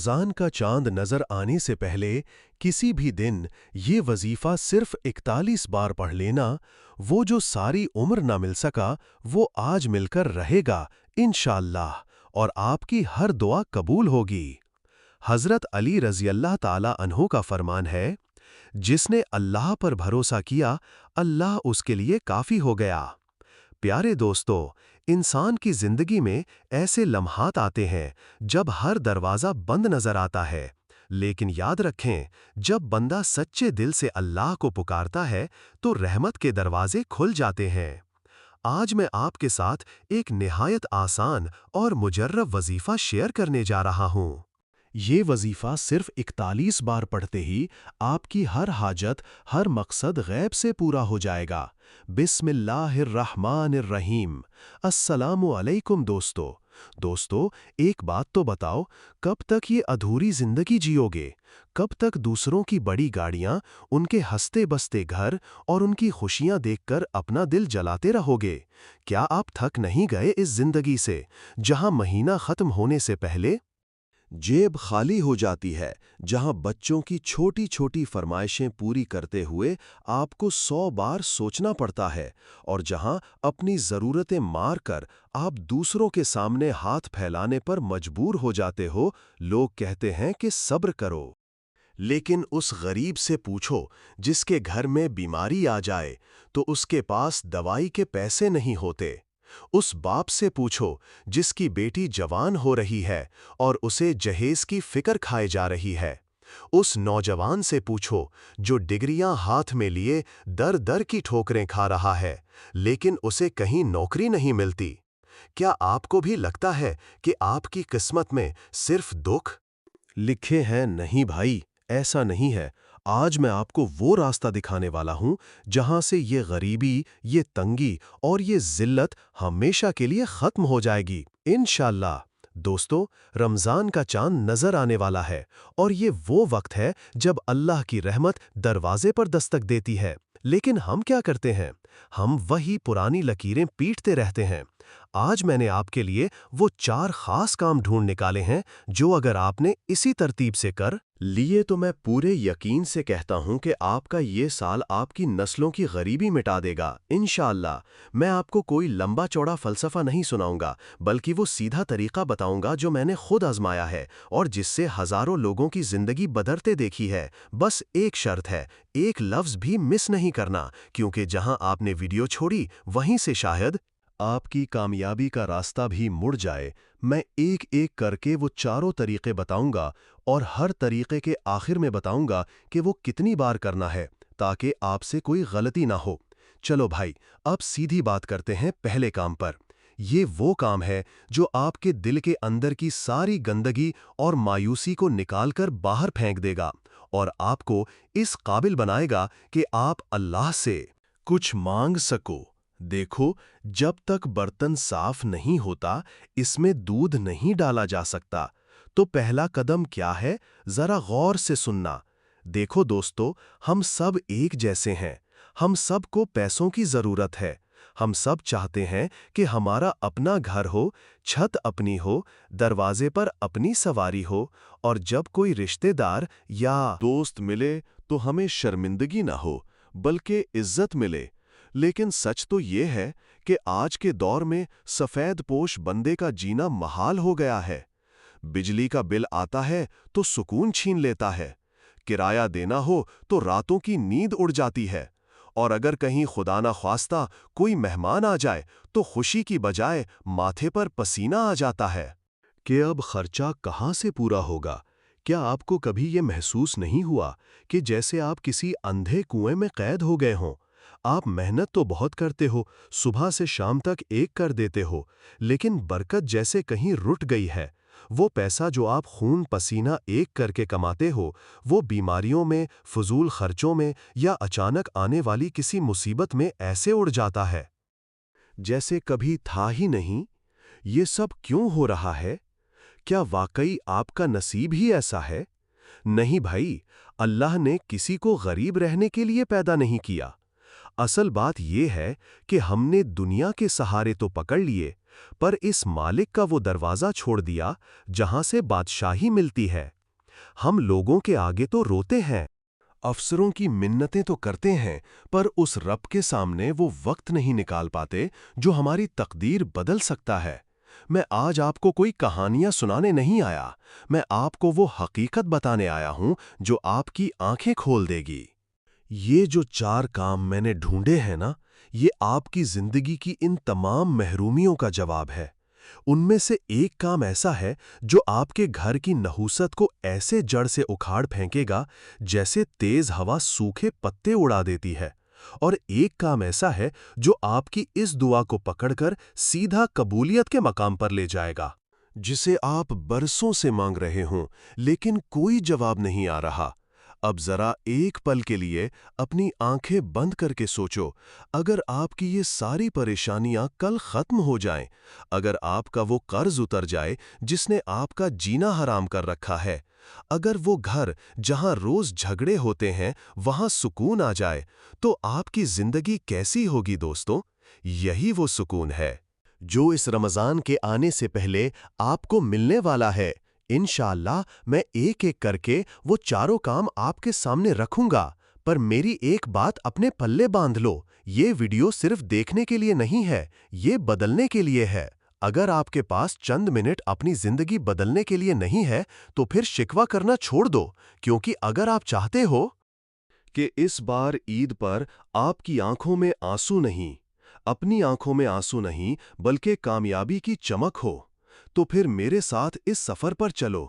रमज़ान का चांद नज़र आने से पहले किसी भी दिन ये वजीफ़ा सिर्फ 41 बार पढ़ लेना, वो जो सारी उम्र ना मिल सका, वो आज मिलकर रहेगा इंशाअल्लाह, और आपकी हर दुआ कबूल होगी। हज़रत अली रज़ियल्लाह ताला अन्हो का फरमान है, जिसने अल्लाह पर भरोसा किया, अल्लाह उसके लिए काफ़ी हो गया। प्यारे दोस्तों, इंसान की ज़िंदगी में ऐसे लम्हात आते हैं जब हर दरवाज़ा बंद नज़र आता है, लेकिन याद रखें, जब बंदा सच्चे दिल से अल्लाह को पुकारता है तो रहमत के दरवाज़े खुल जाते हैं। आज मैं आपके साथ एक निहायत आसान और मुजर्रब वजीफ़ा शेयर करने जा रहा हूँ। ये वजीफ़ा सिर्फ 41 बार पढ़ते ही आपकी हर हाजत, हर मकसद गैब से पूरा हो जाएगा। बिस्मिल्लाहिर्रहमानिर्रहीम। अस्सलामु अलैकुम दोस्तों, एक बात तो बताओ, कब तक ये अधूरी ज़िंदगी जियोगे? कब तक दूसरों की बड़ी गाड़ियाँ, उनके हंसते बसते घर और उनकी खुशियाँ देखकर अपना दिल जलाते रहोगे? क्या आप थक नहीं गए इस ज़िंदगी से, जहाँ महीना ख़त्म होने से पहले जेब खाली हो जाती है, जहां बच्चों की छोटी छोटी फरमाइशें पूरी करते हुए आपको 100 बार सोचना पड़ता है, और जहां अपनी ज़रूरतें मार कर आप दूसरों के सामने हाथ फैलाने पर मजबूर हो जाते हो? लोग कहते हैं कि सब्र करो, लेकिन उस गरीब से पूछो जिसके घर में बीमारी आ जाए तो उसके पास दवाई के पैसे नहीं होते। उस बाप से पूछो जिसकी बेटी जवान हो रही है और उसे जहेज की फिक्र खाए जा रही है। उस नौजवान से पूछो जो डिग्रियां हाथ में लिए दर दर की ठोकरें खा रहा है, लेकिन उसे कहीं नौकरी नहीं मिलती। क्या आपको भी लगता है कि आपकी किस्मत में सिर्फ दुख लिखे हैं? नहीं भाई, ऐसा नहीं है। आज मैं आपको वो रास्ता दिखाने वाला हूं जहां से ये गरीबी, ये तंगी और ये ज़िल्लत हमेशा के लिए खत्म हो जाएगी इंशाअल्लाह। दोस्तों, रमज़ान का चांद नज़र आने वाला है और ये वो वक्त है जब अल्लाह की रहमत दरवाजे पर दस्तक देती है। लेकिन हम क्या करते हैं? हम वही पुरानी लकीरें पीटते रहते हैं। आज मैंने आपके लिए वो 4 खास काम ढूंढ निकाले हैं जो अगर आपने इसी तरतीब से कर लिए तो मैं पूरे यकीन से कहता हूं कि आपका ये साल आपकी नस्लों की गरीबी मिटा देगा इंशाअल्लाह। मैं आपको कोई लंबा चौड़ा फ़लसफ़ा नहीं सुनाऊंगा, बल्कि वो सीधा तरीका बताऊंगा जो मैंने खुद आजमाया है और जिससे हज़ारों लोगों की ज़िंदगी बदलते देखी है। बस एक शर्त है, एक लफ्ज़ भी मिस नहीं करना, क्योंकि जहां आपने वीडियो छोड़ी वहीं से शायद आपकी कामयाबी का रास्ता भी मुड़ जाए। मैं एक एक करके वो चारों तरीक़े बताऊंगा और हर तरीक़े के आखिर में बताऊंगा कि वो कितनी बार करना है, ताकि आपसे कोई गलती ना हो। चलो भाई, अब सीधी बात करते हैं पहले काम पर। ये वो काम है जो आपके दिल के अंदर की सारी गंदगी और मायूसी को निकालकर बाहर फेंक देगा और आपको इस काबिल बनाएगा कि आप अल्लाह से कुछ मांग सको। देखो, जब तक बर्तन साफ नहीं होता, इसमें दूध नहीं डाला जा सकता। तो पहला कदम क्या है, जरा गौर से सुनना। देखो दोस्तों, हम सब एक जैसे हैं। हम सब को पैसों की जरूरत है। हम सब चाहते हैं कि हमारा अपना घर हो, छत अपनी हो, दरवाजे पर अपनी सवारी हो, और जब कोई रिश्तेदार या दोस्त मिले तो हमें शर्मिंदगी ना हो, बल्कि इज्जत मिले। लेकिन सच तो ये है कि आज के दौर में सफ़ेद पोश बंदे का जीना महाल हो गया है। बिजली का बिल आता है तो सुकून छीन लेता है, किराया देना हो तो रातों की नींद उड़ जाती है, और अगर कहीं खुदा ना ख्वास्ता कोई मेहमान आ जाए तो खुशी की बजाय माथे पर पसीना आ जाता है कि अब खर्चा कहाँ से पूरा होगा। क्या आपको कभी ये महसूस नहीं हुआ कि जैसे आप किसी अंधे कुएं में कैद हो गए हों? आप मेहनत तो बहुत करते हो, सुबह से शाम तक एक कर देते हो, लेकिन बरकत जैसे कहीं रुट गई है। वो पैसा जो आप खून पसीना एक करके कमाते हो, वो बीमारियों में, फजूल खर्चों में या अचानक आने वाली किसी मुसीबत में ऐसे उड़ जाता है जैसे कभी था ही नहीं। ये सब क्यों हो रहा है? क्या वाकई आपका नसीब ही ऐसा है? नहीं भाई, अल्लाह ने किसी को गरीब रहने के लिए पैदा नहीं किया। असल बात यह है कि हमने दुनिया के सहारे तो पकड़ लिए, पर इस मालिक का वो दरवाज़ा छोड़ दिया जहां से बादशाही मिलती है। ہم لوگوں کے آگے تو روتے ہیں، افسروں کی منتیں تو کرتے ہیں، پر اس رب کے سامنے وہ وقت نہیں نکال پاتے جو ہماری تقدیر بدل سکتا ہے۔ میں آج آپ کو کوئی کہانیاں سنانے نہیں آیا، میں آپ کو وہ حقیقت بتانے آیا ہوں جو آپ کی آنکھیں کھول دے گی۔ یہ جو 4 کام میں نے ڈھونڈے ہیں نا، یہ آپ کی زندگی کی ان تمام محرومیوں کا جواب ہے۔ ان میں سے ایک کام ایسا ہے جو آپ کے گھر کی نحوست کو ایسے جڑ سے اکھاڑ پھینکے گا جیسے تیز ہوا سوکھے پتے اڑا دیتی ہے، اور ایک کام ایسا ہے جو آپ کی اس دعا کو پکڑ کر سیدھا قبولیت کے مقام پر لے جائے گا، جسے آپ برسوں سے مانگ رہے ہوں لیکن کوئی جواب نہیں آ رہا۔ اب ذرا ایک پل کے لیے اپنی آنکھیں بند کر کے سوچو، اگر آپ کی یہ ساری پریشانیاں کل ختم ہو جائیں، اگر آپ کا وہ قرض اتر جائے جس نے آپ کا جینا حرام کر رکھا ہے، اگر وہ گھر جہاں روز جھگڑے ہوتے ہیں وہاں سکون آ جائے، تو آپ کی زندگی کیسی ہوگی دوستو؟ یہی وہ سکون ہے جو اس رمضان کے آنے سے پہلے آپ کو ملنے والا ہے۔ انشاءاللہ میں ایک ایک کر کے وہ 4 کام آپ کے سامنے رکھوں گا، پر میری ایک بات اپنے پلے باندھ لو، یہ ویڈیو صرف دیکھنے کے لیے نہیں ہے، یہ بدلنے کے لیے ہے۔ اگر آپ کے پاس چند منٹ اپنی زندگی بدلنے کے لیے نہیں ہے تو پھر شکوہ کرنا چھوڑ دو، کیونکہ اگر آپ چاہتے ہو کہ اس بار عید پر آپ کی آنکھوں میں آنسو نہیں، اپنی آنکھوں میں آنسو نہیں بلکہ کامیابی کی چمک ہو، تو پھر میرے ساتھ اس سفر پر چلو۔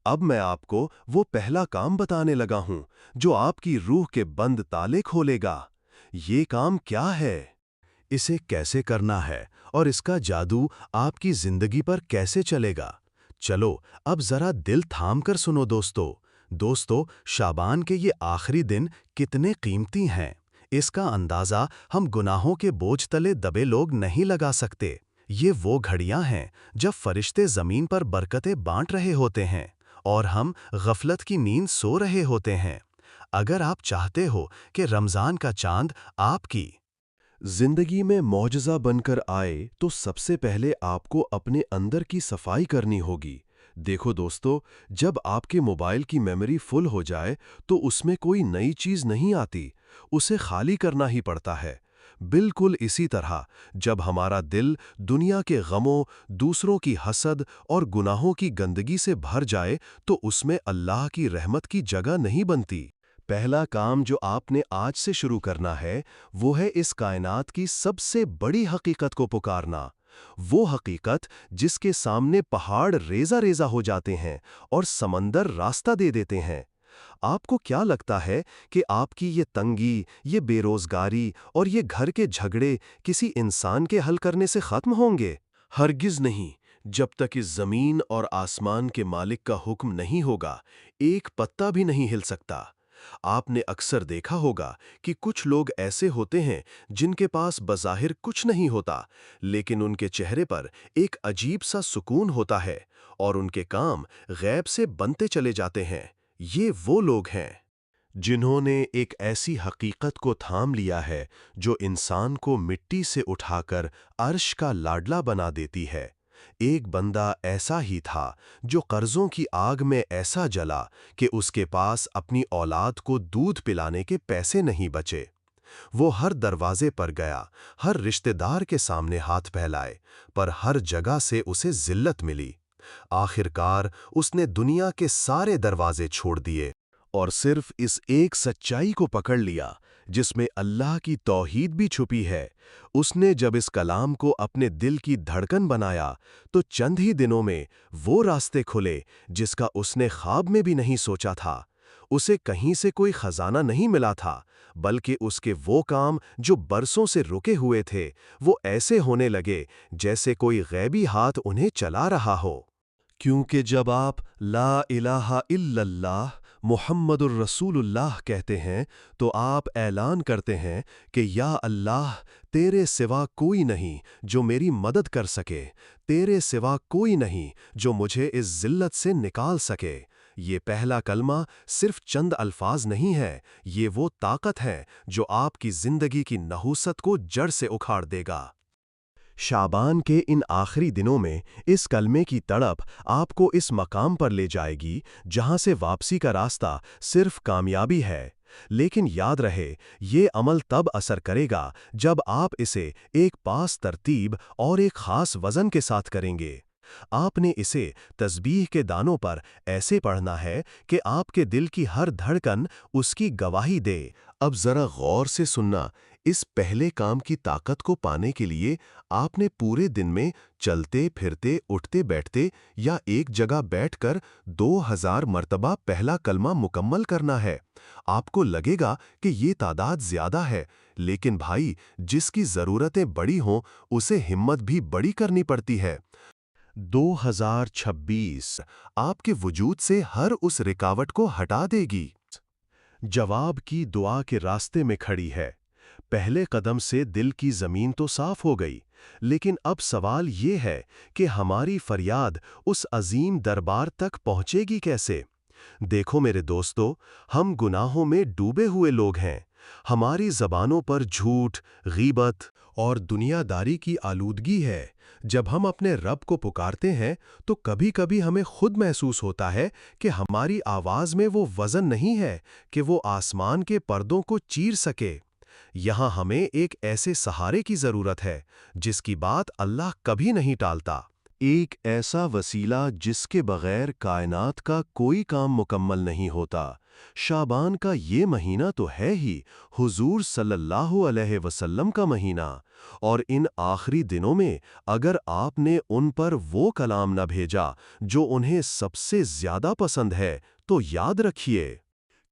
اب میں آپ کو وہ پہلا کام بتانے لگا ہوں جو آپ کی روح کے بند تالے کھولے گا۔ یہ کام کیا ہے؟ اسے کیسے کرنا ہے اور اس کا جادو آپ کی زندگی پر کیسے چلے گا؟ چلو اب ذرا دل تھام کر سنو دوستو، شعبان کے یہ آخری دن کتنے قیمتی ہیں، اس کا اندازہ ہم گناہوں کے بوجھ تلے دبے لوگ نہیں لگا سکتے۔ یہ وہ گھڑیاں ہیں جب فرشتے زمین پر برکتیں بانٹ رہے ہوتے ہیں اور ہم غفلت کی نیند سو رہے ہوتے ہیں۔ اگر آپ چاہتے ہو کہ رمضان کا چاند آپ کی زندگی میں معجزہ بن کر آئے تو سب سے پہلے آپ کو اپنے اندر کی صفائی کرنی ہوگی۔ دیکھو دوستو، جب آپ کے موبائل کی میموری فل ہو جائے تو اس میں کوئی نئی چیز نہیں آتی، اسے خالی کرنا ہی پڑتا ہے۔ بالکل اسی طرح جب ہمارا دل دنیا کے غموں، دوسروں کی حسد اور گناہوں کی گندگی سے بھر جائے تو اس میں اللہ کی رحمت کی جگہ نہیں بنتی۔ پہلا کام جو آپ نے آج سے شروع کرنا ہے وہ ہے اس کائنات کی سب سے بڑی حقیقت کو پکارنا، وہ حقیقت جس کے سامنے پہاڑ ریزہ ریزہ ہو جاتے ہیں اور سمندر راستہ دے دیتے ہیں۔ آپ کو کیا لگتا ہے کہ آپ کی یہ تنگی، یہ بے روزگاری اور یہ گھر کے جھگڑے کسی انسان کے حل کرنے سے ختم ہوں گے؟ ہرگز نہیں، جب تک اس زمین اور آسمان کے مالک کا حکم نہیں ہوگا، ایک پتا بھی نہیں ہل سکتا۔ آپ نے اکثر دیکھا ہوگا کہ کچھ لوگ ایسے ہوتے ہیں جن کے پاس بظاہر کچھ نہیں ہوتا، لیکن ان کے چہرے پر ایک عجیب سا سکون ہوتا ہے اور ان کے کام غیب سے بنتے چلے جاتے ہیں۔ یہ وہ لوگ ہیں جنہوں نے ایک ایسی حقیقت کو تھام لیا ہے جو انسان کو مٹی سے اٹھا کر عرش کا لاڈلا بنا دیتی ہے۔ ایک بندہ ایسا ہی تھا جو قرضوں کی آگ میں ایسا جلا کہ اس کے پاس اپنی اولاد کو دودھ پلانے کے پیسے نہیں بچے۔ وہ ہر دروازے پر گیا، ہر رشتہ دار کے سامنے ہاتھ پھیلائے، پر ہر جگہ سے اسے ذلت ملی۔ آخر کار اس نے دنیا کے سارے دروازے چھوڑ دیے اور صرف اس ایک سچائی کو پکڑ لیا جس میں اللہ کی توحید بھی چھپی ہے۔ اس نے جب اس کلام کو اپنے دل کی دھڑکن بنایا تو چند ہی دنوں میں وہ راستے کھلے جس کا اس نے خواب میں بھی نہیں سوچا تھا۔ اسے کہیں سے کوئی خزانہ نہیں ملا تھا، بلکہ اس کے وہ کام جو برسوں سے رکے ہوئے تھے وہ ایسے ہونے لگے جیسے کوئی غیبی ہاتھ انہیں چلا رہا ہو۔ کیونکہ جب آپ لا الہ الا اللہ محمد الرسول اللہ کہتے ہیں تو آپ اعلان کرتے ہیں کہ یا اللہ، تیرے سوا کوئی نہیں جو میری مدد کر سکے، تیرے سوا کوئی نہیں جو مجھے اس ذلت سے نکال سکے۔ یہ پہلا کلمہ صرف چند الفاظ نہیں ہے، یہ وہ طاقت ہے جو آپ کی زندگی کی نحوست کو جڑ سے اکھاڑ دے گا۔ शाबान के इन आखिरी दिनों में इस कलमे की तड़प आपको इस मकाम पर ले जाएगी जहां से वापसी का रास्ता सिर्फ कामयाबी है। लेकिन याद रहे, ये अमल तब असर करेगा जब आप इसे एक पास तरतीब और एक खास वज़न के साथ करेंगे। आपने इसे तस्बीह के दानों पर ऐसे पढ़ना है कि आपके दिल की हर धड़कन उसकी गवाही दे। अब ज़रा गौर से सुनना, इस पहले काम की ताकत को पाने के लिए आपने पूरे दिन में चलते फिरते उठते बैठते या एक जगह बैठकर 2000 मर्तबा पहला कलमा मुकम्मल करना है। आपको लगेगा कि ये तादाद ज़्यादा है, लेकिन भाई, जिसकी ज़रूरतें बड़ी हों उसे हिम्मत भी बड़ी करनी पड़ती है। 2026 आपके वजूद से हर उस रुकावट को हटा देगी। जवाब की दुआ के रास्ते में खड़ी है। पहले कदम से दिल की ज़मीन तो साफ हो गई, लेकिन अब सवाल ये है कि हमारी फरियाद उस अजीम दरबार तक पहुँचेगी कैसे? देखो मेरे दोस्तों, हम गुनाहों में डूबे हुए लोग हैं। हमारी ज़बानों पर झूठ, गीबत और दुनियादारी की आलूदगी है। जब हम अपने रब को पुकारते हैं तो कभी-कभी हमें खुद महसूस होता है कि हमारी आवाज़ में वो वज़न नहीं है कि वो आसमान के पर्दों को चीर सके। यहाँ हमें एक ऐसे सहारे की ज़रूरत है जिसकी बात अल्लाह कभी नहीं टालता। एक ऐसा वसीला जिसके बगैर कायनात का कोई काम मुकम्मल नहीं होता। शाबान का ये महीना तो है ही हुजूर सल्लल्लाहु अलैहि वसल्लम का महीना, और इन आखिरी दिनों में अगर आपने उन पर वो कलाम न भेजा जो उन्हें सबसे ज़्यादा पसंद है, तो याद रखिए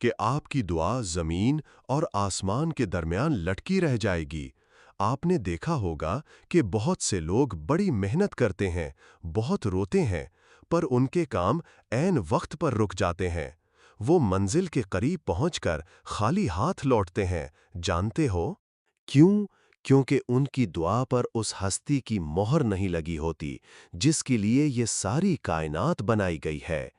कि आपकी दुआ ज़मीन और आसमान के दरमियान लटकी रह जाएगी। आपने देखा होगा कि बहुत से लोग बड़ी मेहनत करते हैं, बहुत रोते हैं, पर उनके काम ऐन वक्त पर रुक जाते हैं। वो मंजिल के करीब पहुंचकर खाली हाथ लौटते हैं। जानते हो क्यों? क्योंकि उनकी दुआ पर उस हस्ती की मोहर नहीं लगी होती जिसके लिए ये सारी कायनात बनाई गई है।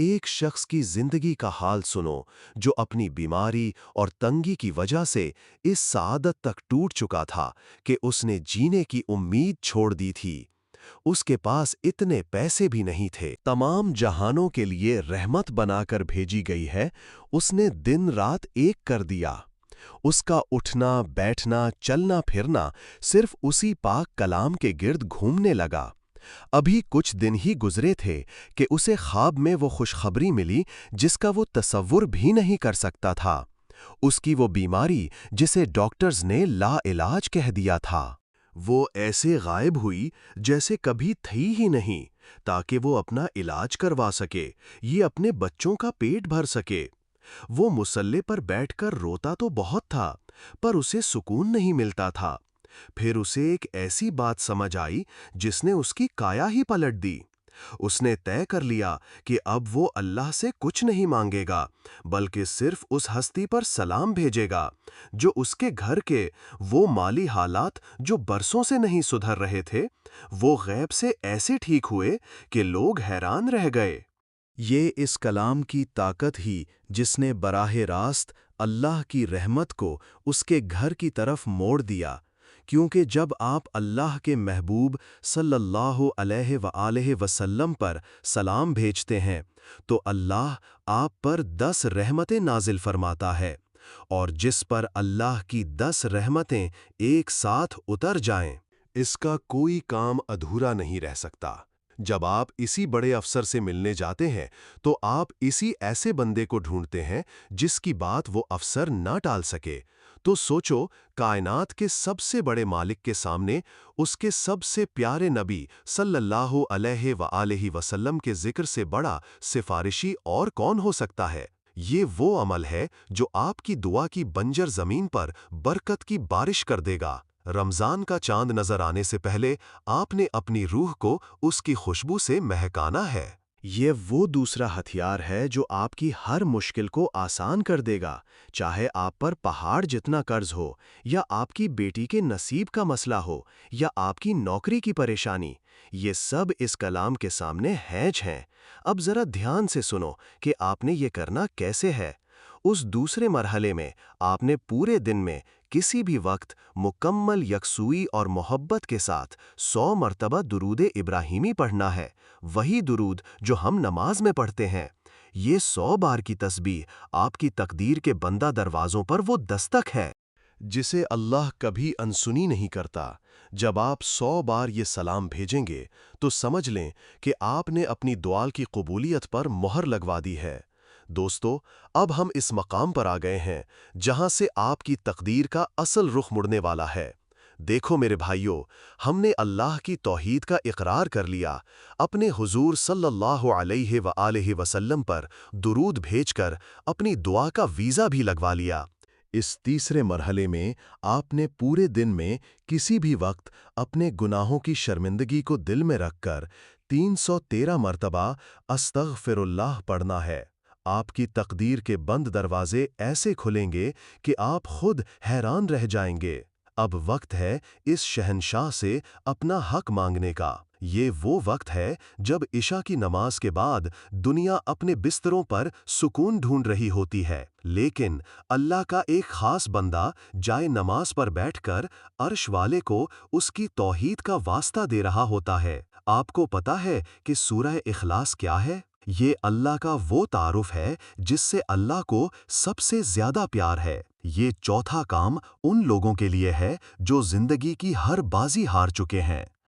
एक शख्स की जिंदगी का हाल सुनो जो अपनी बीमारी और तंगी की वजह से इस सादत तक टूट चुका था कि उसने जीने की उम्मीद छोड़ दी थी। उसके पास इतने पैसे भी नहीं थे, तमाम जहानों के लिए रहमत बनाकर भेजी गई है, उसने दिन रात एक कर दिया। उसका उठना, बैठना, चलना फिरना सिर्फ उसी पाक कलाम के गिर्द घूमने लगा। अभी कुछ दिन ही गुजरे थे कि उसे ख्वाब में वो खुशखबरी मिली जिसका वो तसव्वुर भी नहीं कर सकता था। उसकी वो बीमारी जिसे डॉक्टर्स ने लाइलाज कह दिया था, वो ऐसे गायब हुई जैसे कभी थी ही नहीं, ताकि वो अपना इलाज करवा सके, ये अपने बच्चों का पेट भर सके। वो मुसल्ले पर बैठकर रोता तो बहुत था, पर उसे सुकून नहीं मिलता था। फिर उसे एक ऐसी बात समझ आई जिसने उसकी काया ही पलट दी। उसने तय कर लिया कि अब वो अल्लाह से कुछ नहीं मांगेगा, बल्कि सिर्फ उस हस्ती पर सलाम भेजेगा जो उसके घर के वो माली हालात जो बरसों से नहीं सुधर रहे थे, वो गैब से ऐसे ठीक हुए कि लोग हैरान रह गए। ये इस कलाम की ताकत ही जिसने बराह रास्त अल्लाह की रहमत को उसके घर की तरफ मोड़ दिया, क्योंकि जब आप अल्लाह के महबूब सल्लल्लाहु अलैहि वसल्लम पर सलाम भेजते हैं तो अल्लाह आप पर 10 रहमतें नाजिल फरमाता है, और जिस पर अल्लाह की 10 रहमतें एक साथ उतर जाएं, इसका कोई काम अधूरा नहीं रह सकता। जब आप इसी बड़े अफसर से मिलने जाते हैं तो आप इसी ऐसे बंदे को ढूंढते हैं जिसकी बात वो अफसर ना टाल सके। तो सोचो, कायनात के सबसे बड़े मालिक के सामने उसके सबसे प्यारे नबी सल्लल्लाहु अलैहि वसल्लम के जिक्र से बड़ा सिफारिशी और कौन हो सकता है। ये वो अमल है जो आपकी दुआ की बंजर जमीन पर बरकत की बारिश कर देगा। रमजान का चांद नजर आने से पहले आपने अपनी रूह को उसकी खुशबू से महकाना है। ये वो दूसरा हथियार है जो आपकी हर मुश्किल को आसान कर देगा, चाहे आप पर पहाड़ जितना कर्ज हो, या आपकी बेटी के नसीब का मसला हो, या आपकी नौकरी की परेशानी। ये सब इस कलाम के सामने हैज हैं। अब जरा ध्यान से सुनो कि आपने ये करना कैसे है। उस दूसरे मरहले में आपने पूरे दिन में کسی بھی وقت مکمل یکسوئی اور محبت کے ساتھ 100 مرتبہ درود ابراہیمی پڑھنا ہے، وہی درود جو ہم نماز میں پڑھتے ہیں۔ یہ 100 بار کی تسبیح آپ کی تقدیر کے بندہ دروازوں پر وہ دستک ہے جسے اللہ کبھی انسنی نہیں کرتا۔ جب آپ 100 بار یہ سلام بھیجیں گے تو سمجھ لیں کہ آپ نے اپنی دعا کی قبولیت پر مہر لگوا دی ہے۔ دوستو، اب ہم اس مقام پر آ گئے ہیں جہاں سے آپ کی تقدیر کا اصل رخ مڑنے والا ہے۔ دیکھو میرے بھائیو، ہم نے اللہ کی توحید کا اقرار کر لیا، اپنے حضور صلی اللہ علیہ وآلہ وسلم پر درود بھیج کر اپنی دعا کا ویزا بھی لگوا لیا۔ اس تیسرے مرحلے میں آپ نے پورے دن میں کسی بھی وقت اپنے گناہوں کی شرمندگی کو دل میں رکھ کر 313 مرتبہ استغفر اللہ پڑھنا ہے۔ آپ کی تقدیر کے بند دروازے ایسے کھلیں گے کہ آپ خود حیران رہ جائیں گے۔ اب وقت ہے اس شہنشاہ سے اپنا حق مانگنے کا۔ یہ وہ وقت ہے جب عشاء کی نماز کے بعد دنیا اپنے بستروں پر سکون ڈھونڈ رہی ہوتی ہے، لیکن اللہ کا ایک خاص بندہ جائے نماز پر بیٹھ کر عرش والے کو اس کی توحید کا واسطہ دے رہا ہوتا ہے۔ آپ کو پتہ ہے کہ سورہ اخلاص کیا ہے؟ یہ اللہ کا وہ تعارف ہے جس سے اللہ کو سب سے زیادہ پیار ہے۔ یہ چوتھا کام ان لوگوں کے لیے ہے جو زندگی کی ہر بازی ہار چکے ہیں۔